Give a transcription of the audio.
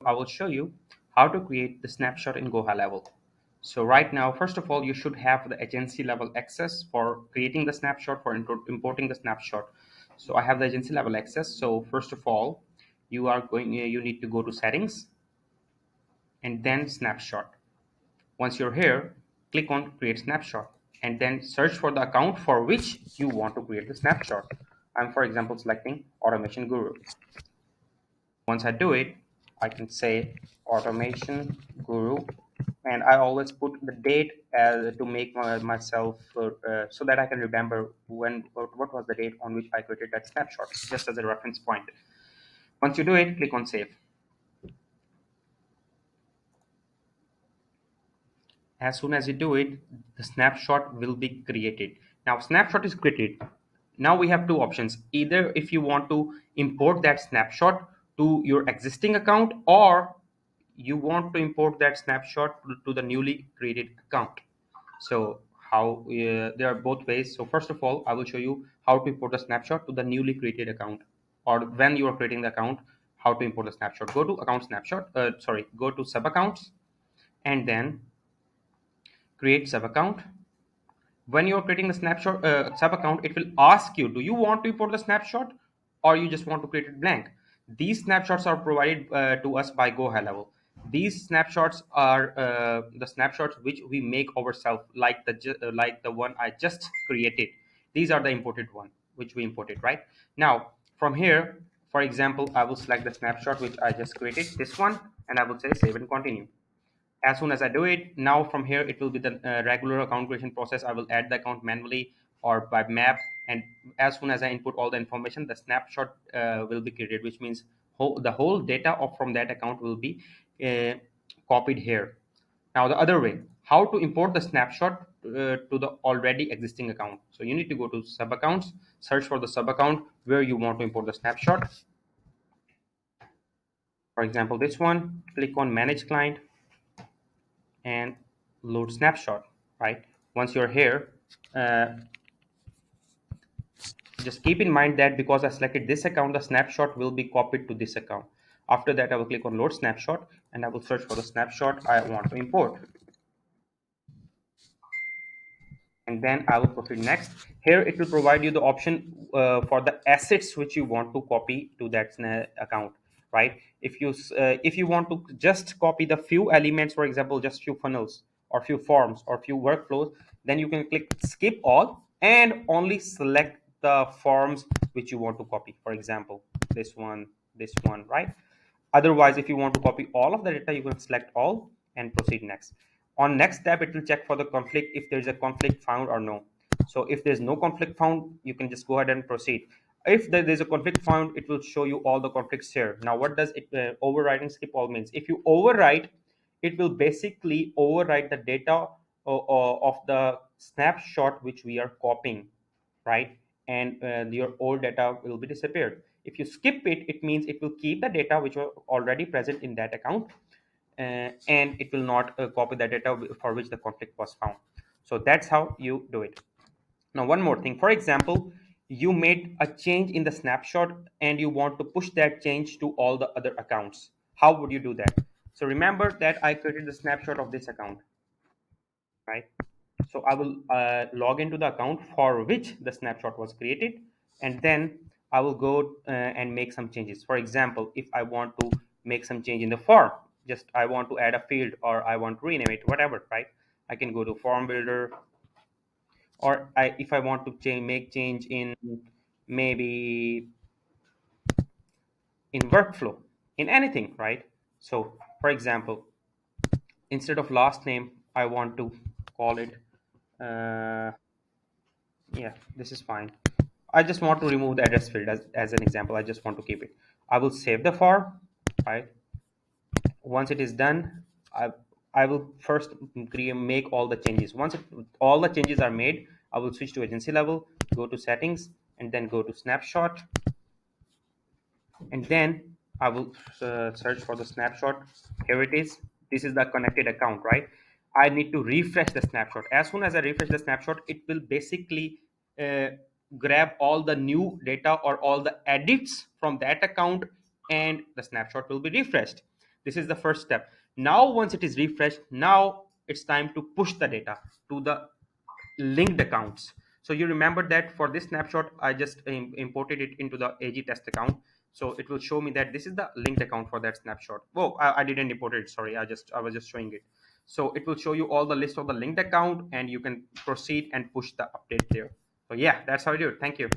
I will show you how to create the snapshot in GoHighLevel. So right now, first of all, you should have the agency level access for creating the snapshot, for importing the snapshot. So I have the agency level access. So first of all, you need to go to settings and then snapshot. Once you're here, click on create snapshot and then search for the account for which you want to create the snapshot. I'm, for example, selecting Automation Guru. Once I do it, I can say Automation Guru, and I always put the date to make myself so that I can remember what was the date on which I created that snapshot, just as a reference point. Once you do it, click on save. As soon as you do it, the snapshot will be created. Now snapshot is created. Now we have two options: either if you want to import that snapshot to your existing account, or you want to import that snapshot to the newly created account. So how there are both ways. So first of all, I will show you how to import the snapshot to the newly created account, or when you are creating the account, how to import the snapshot. Go to account snapshot, go to sub accounts and then create sub account. When you're creating the snapshot sub account, it will ask you, do you want to import the snapshot or you just want to create it blank? These snapshots are provided to us by GoHighLevel. These snapshots are the snapshots which we make ourselves, like the one I just created. These are the imported one which we imported. Right now, from here, for example, I will select the snapshot which I just created, this one, and I will say save and continue. As soon as I do it, now from here it will be the regular account creation process. I will add the account manually or by map, and as soon as I input all the information, the snapshot will be created, which means the whole data from that account will be uh, copied here. Now the other way, how to import the snapshot to the already existing account. So you need to go to sub accounts, search for the sub account where you want to import the snapshot. For example, this one, click on manage client and load snapshot. Right, once you're here, uh, just keep in mind that because I selected this account, the snapshot will be copied to this account. After that, I will click on load snapshot and I will search for the snapshot I want to import, and then I will proceed next. Here it will provide you the option for the assets which you want to copy to that account. Right, if you want to just copy the few elements, for example, just few funnels or few forms or few workflows, then you can click skip all and only select the forms which you want to copy, for example this one, right? Otherwise, if you want to copy all of the data, you can select all and proceed next. On next step, it will check for the conflict, if there's a conflict found or no. So if there's no conflict found, you can just go ahead and proceed. If there's a conflict found, it will show you all the conflicts here. Now what does it overriding skip all means? If you overwrite, it will basically overwrite the data of the snapshot which we are copying, right? And your old data will be disappeared. If you skip it, it means it will keep the data which were already present in that account, and it will not copy the data for which the conflict was found. So that's how you do it. Now one more thing, for example, you made a change in the snapshot and you want to push that change to all the other accounts. How would you do that? So remember that I created the snapshot of this account, right? So I will log into the account for which the snapshot was created, and then I will go and make some changes. For example, if I want to make some change in the form, just I want to add a field or I want to rename it, whatever, right? I can go to form builder, or if I want to make change in maybe in workflow, in anything, right? So for example, instead of last name, I want to call it uh, yeah, this is fine. I just want to remove the address field as an example. I just want to keep it. I will save the form, right? Once it is done, I will first make all the changes. Once all the changes are made, I will switch to agency level, go to settings, and then go to snapshot, and then I will search for the snapshot. Here it is. This is the connected account, right? I need to refresh the snapshot. As soon as I refresh the snapshot, it will basically uh, grab all the new data or all the edits from that account, and the snapshot will be refreshed. This is the first step. Now once it is refreshed, now it's time to push the data to the linked accounts. So you remember that for this snapshot, I just imported it into the AG test account. So it will show me that this is the linked account for that snapshot. Oh, I didn't import it. Sorry, I was just showing it. So it will show you all the list of the linked account, and you can proceed and push the update there. So yeah, that's how I do it. Thank you.